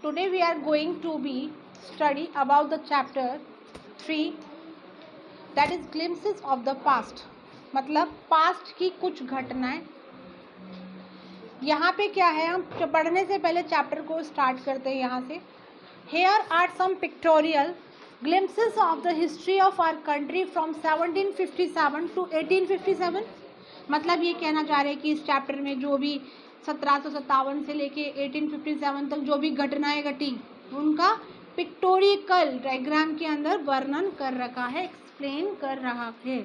Today we are going to be study about the chapter 3, that is glimpses of the past. मतलब past की कुछ घटनाएं. यहाँ पे क्या है, हम पढ़ने से पहले चैप्टर को स्टार्ट करते हैं यहाँ से. Here are some pictorial glimpses of the history of our country from 1757 to 1857. मतलब ये कहना चाह रहे हैं कि इस चैप्टर में जो भी 1757 से लेके 1857 तक जो भी घटनाएं घटी उनका पिक्टोरिकल डायग्राम के अंदर वर्णन कर रखा है, एक्सप्लेन कर रहा है.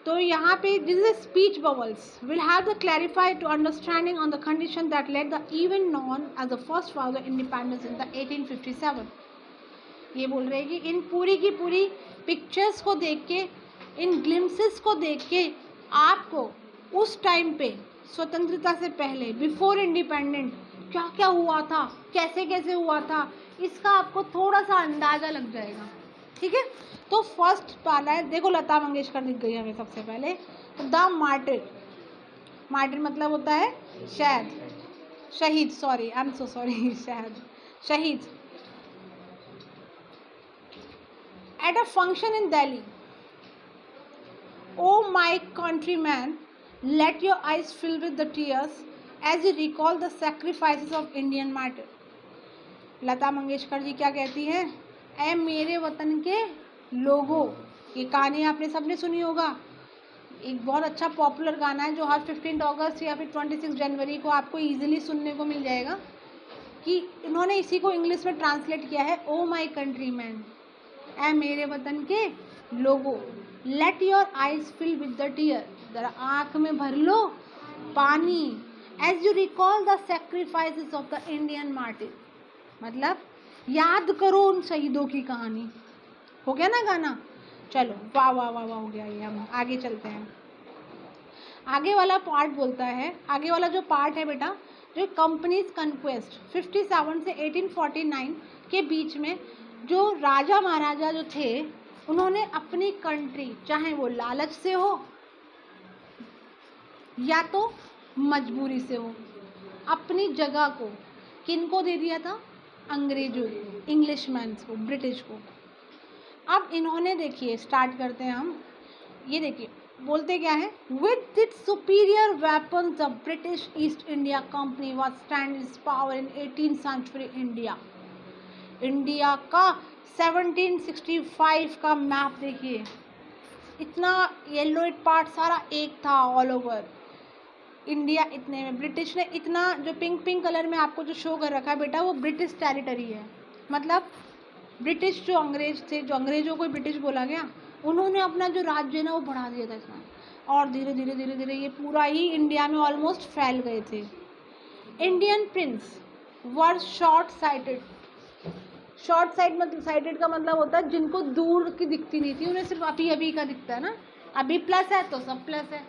तो यहाँ पे this is speech bubbles will have the clarify to understanding on the condition that let the event known as the first for the independence in the 1857. ये बोल रहे हैं कि इन पूरी की पूरी पिक्चर्स को देख के, इन ग्लिम्सेस को देख के आपको उस टाइम पे स्वतंत्रता से पहले बिफोर इंडिपेंडेंट क्या क्या हुआ था, कैसे कैसे हुआ था, इसका आपको थोड़ा सा अंदाज़ा लग जाएगा. ठीक है. तो फर्स्ट पाला है, देखो लता मंगेशकर दिख गई हमें सबसे पहले. The martyr. मार्टिर मतलब होता है शहीद. Sorry, I am so sorry. शहीद. At a function in Delhi. Oh my countryman, let your eyes fill with the tears as you recall the sacrifices of Indian martyr. Lata Mangeshkar ji क्या कहती हैं? ऐ मेरे वतन के लोगों. ये कहानी आपने सबने सुनी होगा. एक बहुत अच्छा पॉपुलर गाना है जो हर 15 अगस्त या फिर 26 जनवरी को आपको इजीली सुनने को मिल जाएगा. कि इन्होंने इसी को इंग्लिश में ट्रांसलेट किया है, ओ माई कंट्री मैन, ऐ मेरे वतन के लोगों, let your eyes fill with the tear, जरा आँख में भर लो पानी, as you recall the sacrifices of the Indian martyr. मतलब याद करो उन शहीदों की कहानी. हो गया ना गाना? चलो, वाह वाह वाह वाह हो गया. ये हम आगे चलते हैं. आगे वाला पार्ट बोलता है, आगे वाला जो पार्ट है बेटा, जो कंपनीज कन्क्वेस्ट 57 से 1849 के बीच में जो राजा महाराजा जो थे उन्होंने अपनी कंट्री, चाहे वो लालच से हो या तो मजबूरी से हो, अपनी जगह को किनको दे दिया था? अंग्रेजों को, इंग्लिशमैन्स को, ब्रिटिश को. अब इन्होंने, देखिए स्टार्ट करते हैं हम. ये देखिए बोलते क्या है? With its superior weapons the British East India Company was stand its power in 18th century India. India का 1765 का मैप देखिए, इतना येलो पार्ट सारा एक था ऑल ओवर इंडिया. इतने में ब्रिटिश ने इतना, जो पिंक पिंक कलर में आपको जो शो कर रखा है बेटा, वो ब्रिटिश टेरिटरी है. मतलब ब्रिटिश जो अंग्रेज थे, जो अंग्रेजों को ब्रिटिश बोला गया, उन्होंने अपना जो राज्य है ना वो बढ़ा दिया था इसमें. और धीरे धीरे धीरे धीरे ये पूरा ही इंडिया में ऑलमोस्ट फैल गए थे. इंडियन प्रिंस वर शॉर्ट साइटेड. शॉर्ट साइटेड का मतलब होता है जिनको दूर की दिखती नहीं थी, उन्हें सिर्फ अभी अभी का दिखता है ना. अभी प्लस है तो सब प्लस है,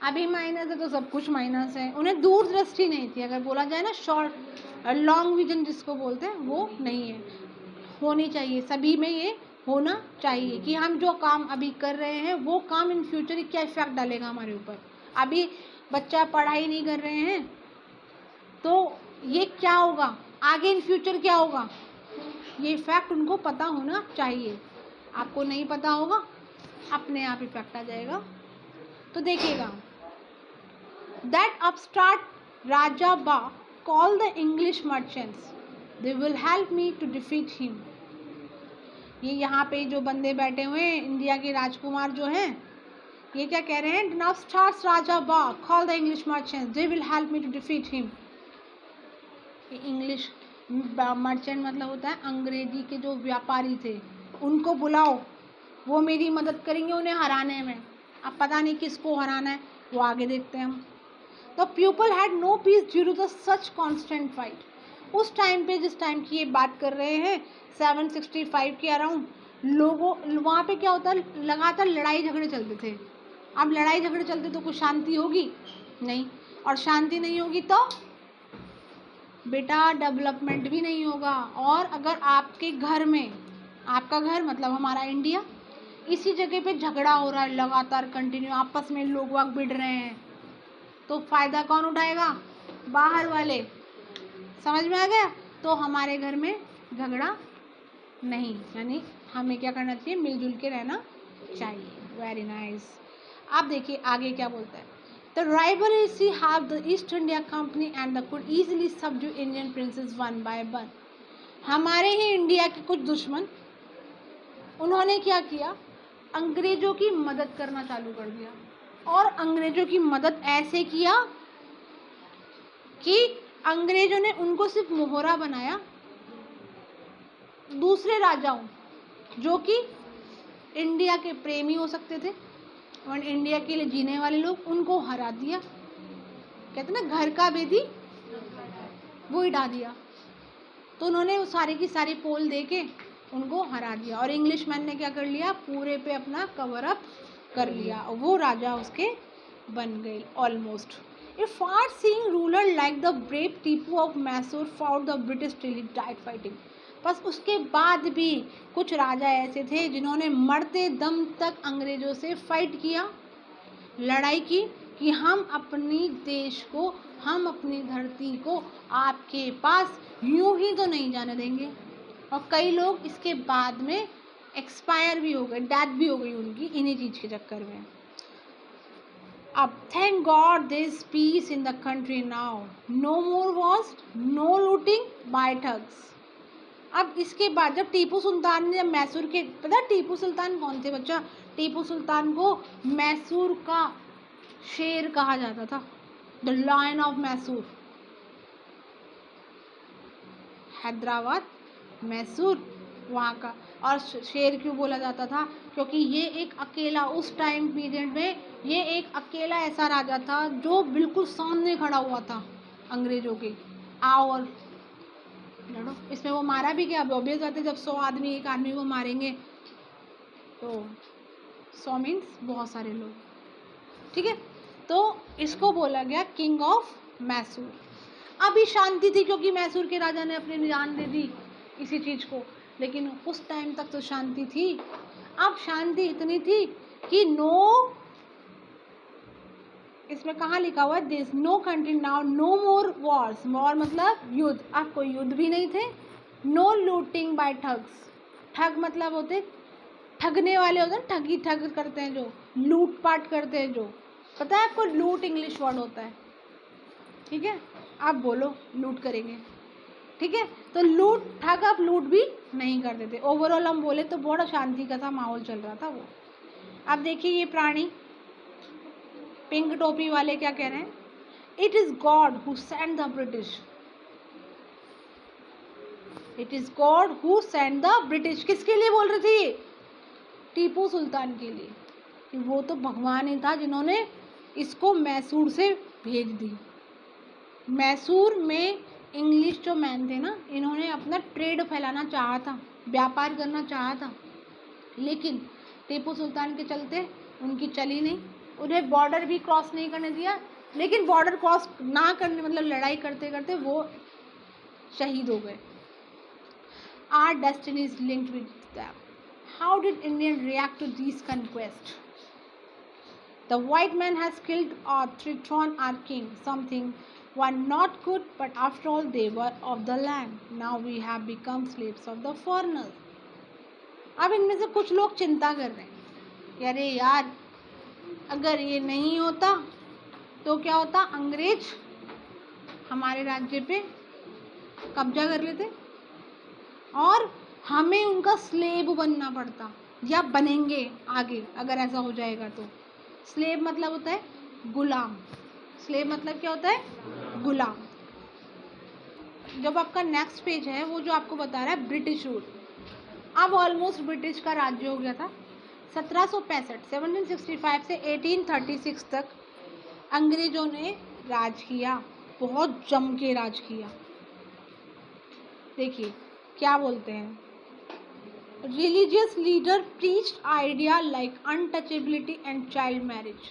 अभी माइनस है तो सब कुछ माइनस है. उन्हें दूर दृष्टि नहीं थी. अगर बोला जाए ना शॉर्ट लॉन्ग विजन जिसको बोलते हैं, वो नहीं है. होनी चाहिए सभी में, ये होना चाहिए कि हम जो काम अभी कर रहे हैं वो काम इन फ्यूचर क्या इफेक्ट डालेगा हमारे ऊपर. अभी बच्चा पढ़ाई नहीं कर रहे हैं तो ये क्या होगा आगे, इन फ्यूचर क्या होगा, ये इफेक्ट उनको पता होना चाहिए. आपको नहीं पता होगा, अपने आप इफेक्ट आ जाएगा. तो देखिएगा, दैट अपस्टार्ट राजा बा call the English merchants, they will help me to defeat him. ये यहाँ पे जो बंदे बैठे हुए हैं, इंडिया के राजकुमार जो हैं, ये क्या कह रहे हैं? अपस्टार्ट राजा बा call the English merchants, they will help me to defeat him. English merchant मतलब होता है अंग्रेजी के जो व्यापारी थे, उनको बुलाओ, वो मेरी मदद करेंगे उन्हें हराने में. अब पता नहीं किसको हराना है, वो आगे देखते हैं हम. The people had no peace due to the such constant fight. उस टाइम पे, जिस टाइम की ये बात कर रहे हैं 765 के अराउंड, लोगों वहाँ पे क्या होता है, लगातार लड़ाई झगड़े चलते थे. अब लड़ाई झगड़े चलते तो कुछ शांति होगी नहीं, और शांति नहीं होगी तो बेटा डेवलपमेंट भी नहीं होगा. और अगर आपके घर में, आपका घर मतलब हमारा इंडिया, इसी जगह पे झगड़ा हो रहा है लगातार कंटिन्यू, आपस में लोग वाग भिड़ रहे हैं, तो फ़ायदा कौन उठाएगा? बाहर वाले. समझ में आ गया? तो हमारे घर में झगड़ा नहीं, यानी हमें क्या करना चाहिए, मिलजुल के रहना चाहिए। Very nice. आप देखिए आगे क्या बोलता है। The rivalry have the East India company and the could easily subdue Indian princess one by one. हमारे ही इंडिया के कुछ दुश्मन, उन्होंने क्या किया, अंग्रेजों की मदद करना चालू कर दिया। और अंग्रेजों की मदद ऐसे किया कि अंग्रेजों ने उनको सिर्फ मोहरा बनाया, दूसरे राजाओं जो कि इंडिया के प्रेमी हो सकते थे और इंडिया के लिए जीने वाले लोग, उनको हरा दिया। कहते ना घर का बेदी वो ही डा दिया। तो उन्होंने वो सारी की सारी पोल दे के उनको हरा दिया और इंग्लिशमैन ने क्या कर लिया, पूरे पे अपना कवर अप कर लिया और वो राजा उसके बन गए almost. A far seeing ruler like the brave Tipu of Mysore fought the British till he died fighting. बस उसके बाद भी कुछ राजा ऐसे थे जिन्होंने मरते दम तक अंग्रेजों से फाइट किया, लड़ाई की कि हम अपनी देश को, हम अपनी धरती को आपके पास यूं ही तो नहीं जाने देंगे। और कई लोग इसके बाद में एक्सपायर भी हो गए, डेथ भी हो गई उनकी इन्हीं चीज के चक्कर में। अब thank God there is peace in the country now, no more wars, no looting by thugs. अब इसके बाद जब टीपू सुल्तान ने, जब मैसूर के, पता है टीपू सुल्तान कौन थे बच्चा, टीपू सुल्तान को मैसूर का शेर कहा जाता था, the lion of Mysore. Hyderabad, Mysore वहाँ का। और शेर क्यों बोला जाता था, क्योंकि ये एक अकेला, उस टाइम पीरियड में ये एक अकेला ऐसा राजा था जो बिल्कुल सामने खड़ा हुआ था अंग्रेजों के, आओ और लड़ो। इसमें वो मारा भी गया, ऑब्वियस बात है, जब 100 आदमी एक आदमी को मारेंगे तो 100 मीन्स बहुत सारे लोग, ठीक है। तो इसको बोला गया किंग ऑफ मैसूर। अभी शांति थी क्योंकि मैसूर के राजा ने अपनी जान दे दी इसी चीज को, लेकिन उस टाइम तक तो शांति थी। अब शांति इतनी थी कि नो, इसमें कहाँ लिखा हुआ है, this no country now, no more wars, war मतलब युद्ध, अब कोई युद्ध भी नहीं थे। नो लूटिंग बाय ठग्स, ठग मतलब होते ठगने वाले, होते हैं ठगी, ठग करते हैं जो, लूट पाट करते हैं जो, पता है आपको, लूट इंग्लिश वर्ड होता है, ठीक है। आप बोलो लूट करेंगे, ठीक है। तो लूट, ठग आप लूट भी नहीं करते थे। ओवरऑल हम बोले तो बड़ा शांति का था माहौल चल रहा था वो। अब देखिए ये प्राणी पिंक टोपी वाले क्या कह रहे हैं, it is God who send the British, it is God who send the British. किसके लिए बोल रही थी, टीपू सुल्तान के लिए, कि वो तो भगवान ही था जिन्होंने इसको मैसूर से भेज दी। मैसूर में इंग्लिश जो मैन थे ना, इन्होंने अपना ट्रेड फैलाना चाहा था, व्यापार करना चाहा था, लेकिन टीपू सुल्तान के चलते उनकी चली नहीं। उन्हें बॉर्डर भी क्रॉस नहीं करने दिया, लेकिन बॉर्डर क्रॉस ना करने मतलब लड़ाई करते करते वो शहीद हो गए। Our destiny is linked with them. How did Indian react to this conquest? The white man has killed or thrown our king, something one not good, but after all they were of the land. Now we have become slaves of the foreigners. अब इनमें से कुछ लोग चिंता कर रहे हैं कि अरे यार, अगर ये नहीं होता तो क्या होता, अंग्रेज हमारे राज्य पे कब्जा कर लेते और हमें उनका स्लेव बनना पड़ता, या बनेंगे आगे अगर ऐसा हो जाएगा तो। स्लेव मतलब होता है गुलाम, स्लेव मतलब क्या होता है, गुलाम। जब आपका नेक्स्ट पेज है वो जो आपको बता रहा है ब्रिटिश रूल, अब ऑलमोस्ट ब्रिटिश का राज्य हो गया था। 1765 से 1836 तक अंग्रेजों ने राज किया, बहुत जम के राज किया। देखिए क्या बोलते हैं, religious leader preached idea like untouchability and child marriage.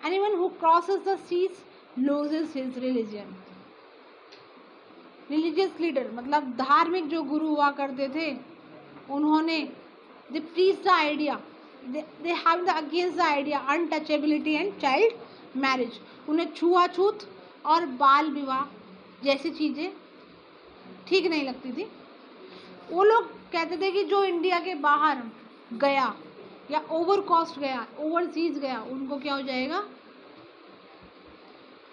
Anyone who crosses the seas loses his religion. Religious leader मतलब धार्मिक जो गुरु हुआ करते थे, उन्होंने they preach the idea, they have the against the idea untouchability and child marriage. उन्हें छुआछूत और बाल विवाह जैसी चीज़ें ठीक नहीं लगती थी। वो लोग कहते थे कि जो इंडिया के बाहर गया या ओवर कॉस्ट गया, ओवरसीज गया, उनको क्या हो जाएगा,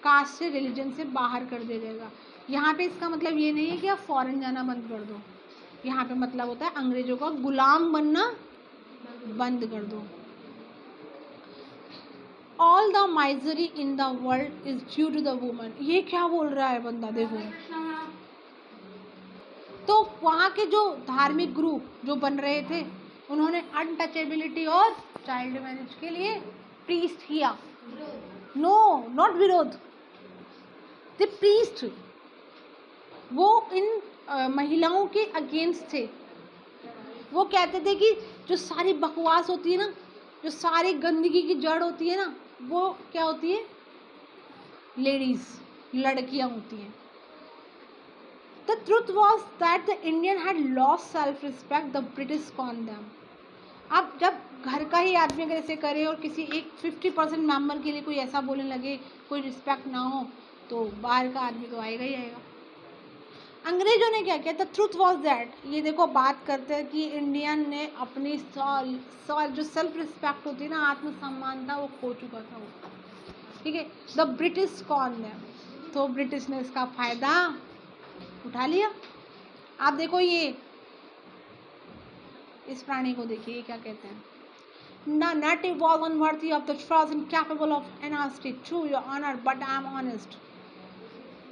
कास्ट से, रिलीजन से बाहर कर दिया जाएगा। यहाँ पे इसका मतलब ये नहीं है कि आप फॉरेन जाना बंद कर दो, यहाँ पे मतलब होता है अंग्रेजों का गुलाम बनना बंद कर दो। All the misery in the world is due to the woman. ये क्या बोल रहा है बंदा, देखो। तो वहाँ के जो धार्मिक ग्रुप जो बन रहे थे, उन्होंने अनटचेबिलिटी और चाइल्ड मैरिज के लिए प्रीस्ट किया। नो, नॉट विरोध, द प्रीस्ट, वो इन महिलाओं के अगेंस्ट थे। वो कहते थे कि जो सारी बकवास होती है ना, जो सारी गंदगी की जड़ होती है ना, वो क्या होती है, लेडीज, लड़कियां होती हैं। The truth was that the Indian had lost self respect, the British scorn them. अब जब घर का ही आदमी अगर ऐसे करे और किसी एक 50% मेंबर के लिए कोई ऐसा बोलने लगे, कोई रिस्पेक्ट ना हो, तो बाहर का आदमी तो आएगा ही आएगा। अंग्रेजों ने क्या किया, द ट्रुथ वॉज दैट, ये देखो बात करते हैं कि इंडियन ने अपनी जो सेल्फ रिस्पेक्ट होती है ना, आत्मसम्मान था, वो खो चुका था वो, ठीक है। द ब्रिटिश कौन है, तो ब्रिटिश ने इसका फायदा उठा लिया। आप देखो ये इस प्राणी को देखिए क्या कहते हैं, The native was unworthy of the trust and capable of honesty. True, your honor, but I am honest.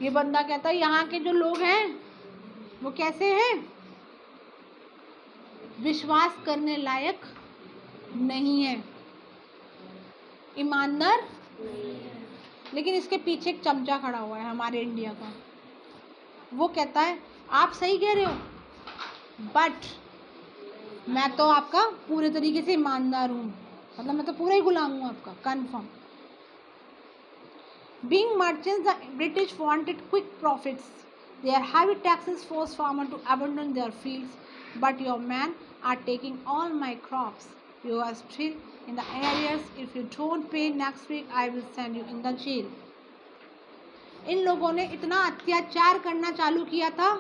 ये बंदा कहता है यहाँ के जो लोग हैं वो कैसे हैं, विश्वास करने लायक नहीं है, ईमानदार। लेकिन इसके पीछे एक चमचा खड़ा हुआ है हमारे इंडिया का, वो कहता है आप सही कह रहे हो, बट मैं तो आपका पूरे तरीके से ईमानदार हूँ, मतलब मैं तो पूरा ही गुलाम हूँ आपका, confirm. Being merchants, the British wanted quick profits. Their heavy taxes forced farmers to abandon their fields. But your men are taking all my crops. You are still in the areas. If you don't pay next week, I will send you in the jail. इन लोगों ने इतना अत्याचार करना चालू किया था,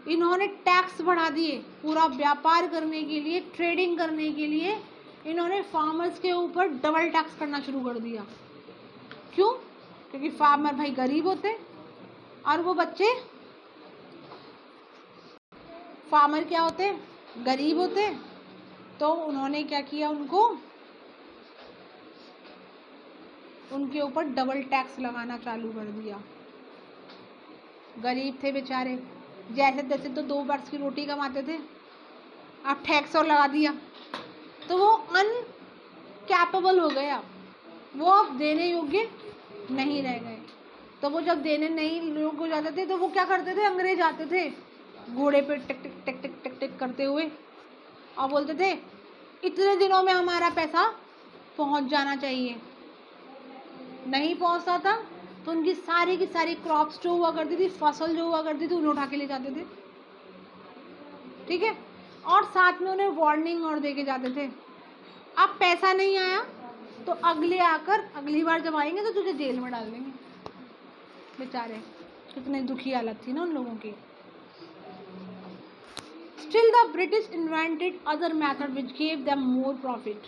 इन्होंने tax बढ़ा दिए, पूरा व्यापार करने के लिए, ट्रेडिंग करने के लिए इन्होंने फार्मर्स के ऊपर डबल टैक्स करना शुरू कर दिया। क्यों? क्योंकि फार्मर भाई गरीब होते और वो बच्चे, फार्मर क्या होते, गरीब होते। तो उन्होंने क्या किया, उनके ऊपर डबल टैक्स लगाना चालू कर दिया। गरीब थे बेचारे, जैसे तैसे तो 2 वर्ष की रोटी कमाते थे, अब टैक्स और लगा दिया, तो वो अनकैपेबल हो गए, वो अब देने योग्य नहीं रह गए। तो वो जब देने नहीं योग्य हो जाते थे, तो वो क्या करते थे, अंग्रेज आते थे घोड़े पे टिक टिक टिक टिक टिक टिक करते हुए और बोलते थे इतने दिनों में हमारा पैसा पहुंच जाना चाहिए। नहीं पहुंचता था तो उनकी सारी की सारी क्रॉप्स जो हुआ करती थी, फसल जो हुआ करती थी, उन्हें उठा के ले जाते थे, ठीक है। और साथ में उन्हें वार्निंग और दे के जाते थे, अब पैसा नहीं आया तो अगले आकर अगली बार जब आएंगे तो तुझे जेल में डाल देंगे। बेचारे कितनी दुखी हालत थी ना उन लोगों की। Still the British invented other method which gave them more profit.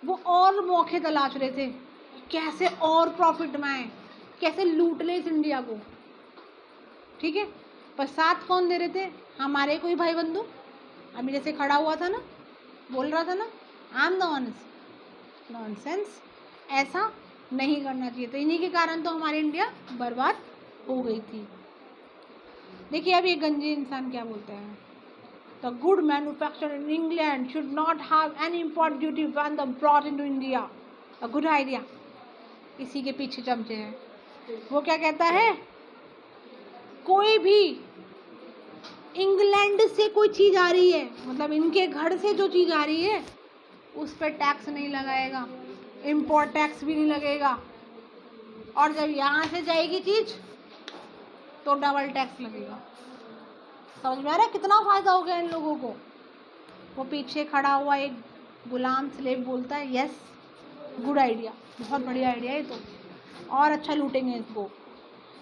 वो और मौके तलाश रहे थे, कैसे और प्रॉफिट में आए, कैसे लूट ले इस इंडिया को, ठीक है। पर साथ कौन दे रहे थे, हमारे कोई भाई बंधु, अभी जैसे खड़ा हुआ था ना, बोल रहा था ना, I am the honest. Nonsense, ऐसा नहीं करना चाहिए। तो इन्हीं के कारण तो हमारी इंडिया बर्बाद हो गई थी। देखिए अब ये गंजे इंसान क्या बोलते हैं, the good manufacture in England should not have any import duty when the brought into India, a good idea. इसी के पीछे चमचे हैं। वो क्या कहता है, कोई भी इंग्लैंड से कोई चीज़ आ रही है, मतलब इनके घर से जो चीज़ आ रही है उस पर टैक्स नहीं लगाएगा, इम्पोर्ट टैक्स भी नहीं लगेगा, और जब यहाँ से जाएगी चीज़ तो डबल टैक्स लगेगा। समझ में आ रहा है कितना फ़ायदा हो गया इन लोगों को। वो पीछे खड़ा हुआ एक गुलाम स्लेव बोलता है यस गुड आइडिया, बहुत बढ़िया आइडिया है तो, और अच्छा लूटेंगे इसको।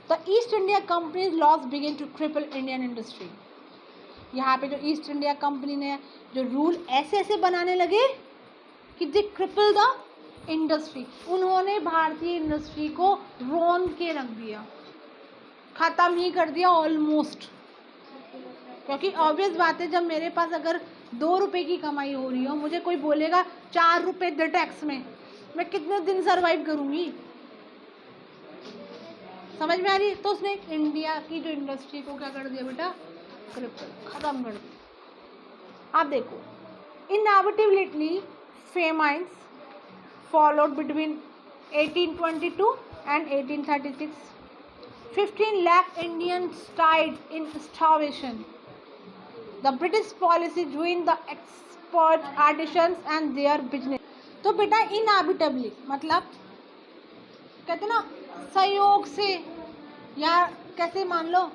The East India Company's laws begin to cripple Indian industry. यहाँ पे जो ईस्ट इंडिया कंपनी ने जो रूल ऐसे ऐसे बनाने लगे कि दे क्रिपल द इंडस्ट्री, उन्होंने भारतीय इंडस्ट्री को रोन के रख दिया, ख़त्म ही कर दिया ऑलमोस्ट। क्योंकि ऑब्वियस बात है, जब मेरे पास अगर 2 रुपये की कमाई हो रही हो, मुझे कोई बोलेगा 4 रुपये दे टैक्स में, मैं कितने दिन सर्वाइव करूँगी? समझ में आ रही है? तो उसने इंडिया की जो इंडस्ट्री को क्या कर दिया बेटा, क्रिपल, ख़त्म कर दिया। आप देखो, inevitably famines followed between 1822 and 1836. 15 lakh Indians died in starvation. The British policy ruined the export artisans and their business. तो बेटा इनएविटेबली मतलब कहते ना सहयोग से, या कैसे मान लो,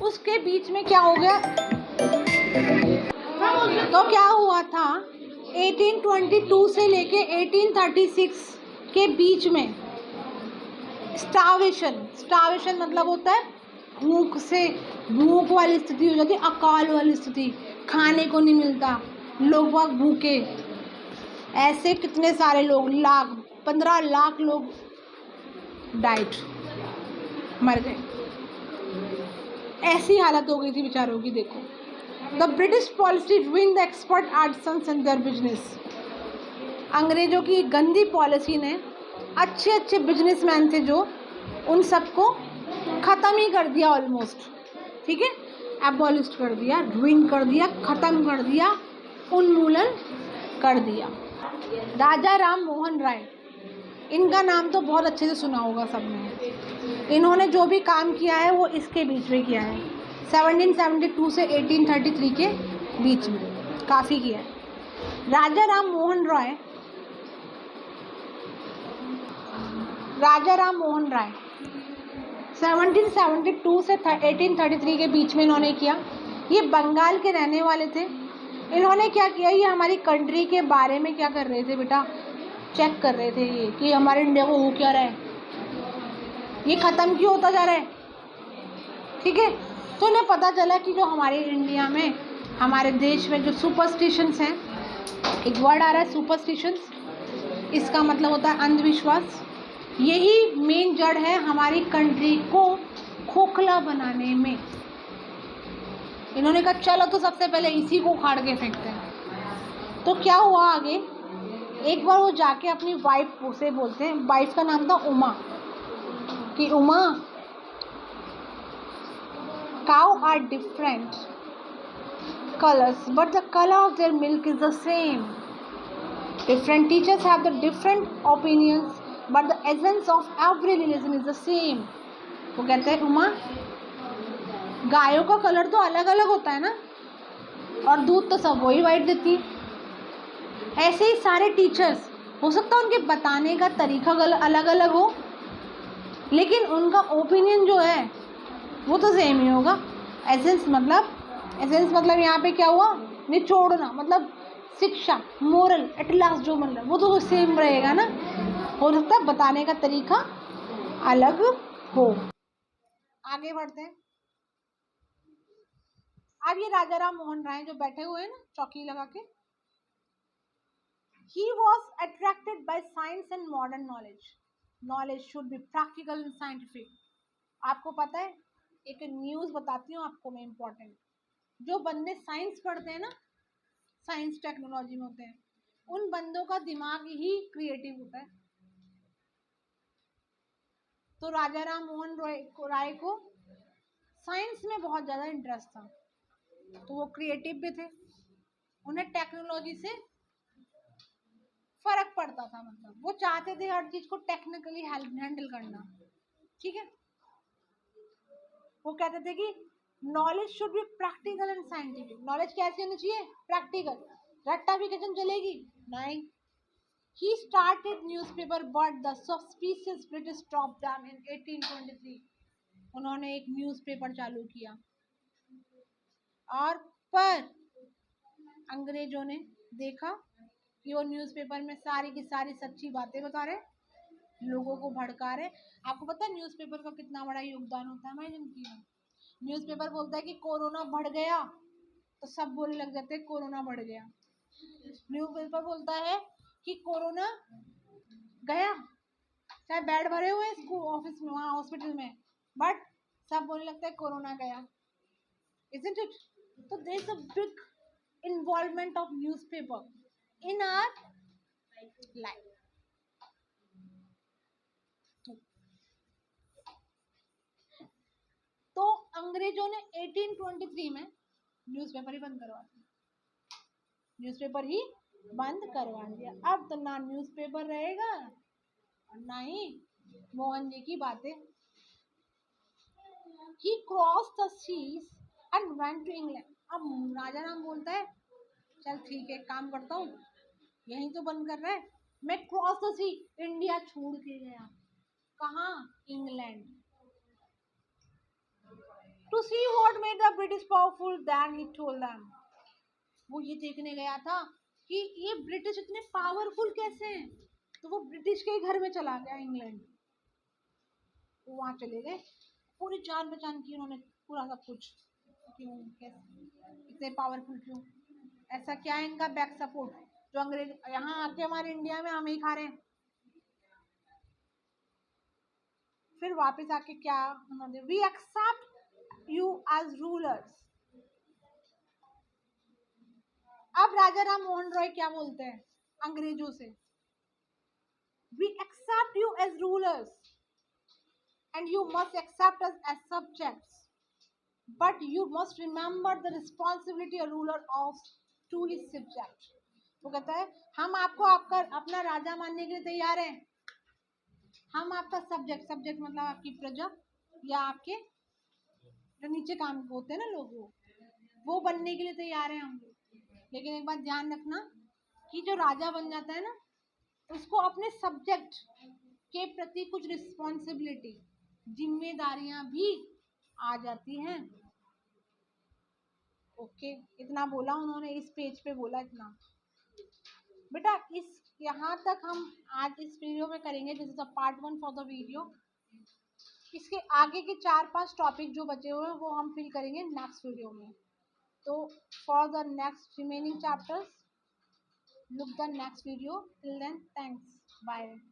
उसके बीच में क्या हो गया, तो क्या हुआ था 1822 से लेके 1836 के बीच में स्टार्वेशन मतलब होता है भूख वाली स्थिति हो जाती, अकाल वाली स्थिति, खाने को नहीं मिलता, लोग वहाँ भूखे, ऐसे कितने सारे लोग, 15 लाख लोग डाइट, मर गए, ऐसी हालत हो गई थी बेचारों की। देखो, the British policy ruined the expert artisans in their business. अंग्रेजों की गंदी पॉलिसी ने अच्छे अच्छे बिजनेसमैन थे जो, उन सबको ख़त्म ही कर दिया ऑलमोस्ट। ठीक है, एबॉलिश कर दिया, रूइन कर दिया, ख़त्म कर दिया, उन्मूलन कर दिया। राजा राम मोहन राय, इनका नाम तो बहुत अच्छे से सुना होगा सबने। इन्होंने जो भी काम किया है वो इसके बीच में किया है, 1772 से 1833 के बीच में काफ़ी किया है। राजा राम मोहन राय 1772 से 1833 के बीच में इन्होंने किया। ये बंगाल के रहने वाले थे। इन्होंने क्या किया, ये हमारी कंट्री के बारे में क्या कर रहे थे बेटा, चेक कर रहे थे ये कि हमारे इंडिया को हो क्या रहा है, ये ख़त्म क्यों होता जा रहा है। ठीक है, तो इन्हें पता चला कि जो हमारे इंडिया में, हमारे देश में जो सुपरस्टिशंस हैं, एक वर्ड आ रहा है सुपरस्टिशंस, इसका मतलब होता है अंधविश्वास, यही मेन जड़ है हमारी कंट्री को खोखला बनाने में। इन्होंने कहा चलो तो सबसे पहले इसी को उखाड़ के फेंकते हैं। तो क्या हुआ आगे, एक बार वो जाके अपनी वाइफ से बोलते हैं, वाइफ का नाम था उमा, कि Uma, cow are different colors but the color of their milk is the same. Different teachers have the different opinions but the essence of every religion is the same. वो कहते हैं उमा, गायों का कलर तो अलग अलग होता है ना, और दूध तो सब वही वाइट देती है। ऐसे ही सारे टीचर्स, हो सकता है उनके बताने का तरीका अलग अलग हो, लेकिन उनका ओपिनियन जो है वो तो सेम ही होगा। एसेंस मतलब यहाँ पे क्या हुआ, निचोड़ना, मतलब शिक्षा, मोरल, एट लास्ट जो मतलब वो तो सेम रहेगा ना, हो सकता है बताने का तरीका अलग हो। आगे बढ़ते हैं। अब ये राजा राम मोहन राय जो बैठे हुए हैं ना चौकी लगा के, he was attracted by science and modern knowledge should be practical and scientific। आपको पता है, एक न्यूज़ बताती हूँ आपको मैं इम्पोर्टेंट, जो बंदे साइंस पढ़ते हैं ना, साइंस टेक्नोलॉजी में होते हैं, उन बंदों का दिमाग ही क्रिएटिव होता है। तो राजा राम मोहन राय को साइंस में बहुत ज़्यादा इंटरेस्ट था, तो वो क्रिएटिव भी थे, उन्हें टेक्नोलॉजी से फर्क पड़ता था, मतलब वो चाहते थे हर चीज़ को टेक्निकली हैंडल करना। ठीक है, वो कहते थे कि knowledge should be practical and scientific. Knowledge कैसी होनी चाहिए, प्रैक्टिकल, रट्टाफिकेशन चलेगी नहीं। He started newspaper but the suspicious British stopped them in 1823। उन्होंने एक न्यूज़पेपर चालू किया, और पर अंग्रेजों ने देखा कि वो न्यूज़पेपर में सारी की सारी सच्ची बातें बता रहे, लोगों को भड़का रहे। आपको पता है न्यूज़पेपर का कितना बड़ा योगदान होता है हमारी जिंदगी में। न्यूज़पेपर बोलता है कि कोरोना बढ़ गया, तो सब बोलने लग जाते हैं कोरोना बढ़ गया। न्यूज़पेपर बोलता है कि कोरोना गया, चाहे बेड भरे हुए हैं स्कूल ऑफिस में, वहाँ हॉस्पिटल में, बट सब बोलने लगता है कोरोना गया। Isn't it? So there's a big involvement of newspaper in our life. तो अंग्रेजों ने 1823 में न्यूज़पेपर ही बंद करवा दिया, न्यूज़पेपर ही बंद करवा दिया। अब तो ना न्यूज़पेपर रहेगा और ना ही मोहन जी की बातें। He crossed the seas and went to England. अब राजा राम बोलता है चल ठीक है, काम करता हूँ, यहीं तो बंद कर रहा है, मैं क्रॉस द सी, इंडिया छोड़ के गया। कहाँ? England. To see what made the British powerful then he told them. वो ये देखने गया था कि ये ब्रिटिश इतने पावरफुल कैसे हैं। तो वो ब्रिटिश के घर में चला गया, इंग्लैंड। वो वहाँ चले गए, पूरी जान पहचान की उन्होंने, पूरा सब कुछ, क्यों कैसे इतने पावरफुल, क्यों ऐसा, क्या है इनका बैक सपोर्ट जो अंग्रेज यहाँ आके हमारे इंडिया में हम ही खा रहे हैं। फिर वापस आके क्या उन्होंने, we accept you as rulers. अब राजा राम मोहन रॉय क्या बोलते हैं अंग्रेजों से, we accept you as rulers and you must accept us as subjects, but you must remember the responsibility a ruler of to his subject. वो कहता है हम आपको आपका अपना राजा मानने के लिए तैयार हैं, हम आपका सब्जेक्ट, सब्जेक्ट मतलब आपकी प्रजा या आपके जो नीचे काम होते हैं ना लोग, वो बनने के लिए तैयार हैं हम लोग। लेकिन एक बात ध्यान रखना कि जो राजा बन जाता है ना, उसको अपने सब्जेक्ट के प्रति कुछ रिस्पॉन्सिबिलिटी, जिम्मेदारियां भी आ जाती हैं। ओके, इतना बोला उन्होंने, इस पेज पे बोला इतना। बेटा इस यहाँ तक हम आज इस वीडियो में करेंगे, this is the part 1 for the video. इसके आगे के 4-5 टॉपिक जो बचे हुए हैं वो हम फिल करेंगे नेक्स्ट वीडियो में। तो for the next remaining chapters look the next video. Till then, thanks, bye.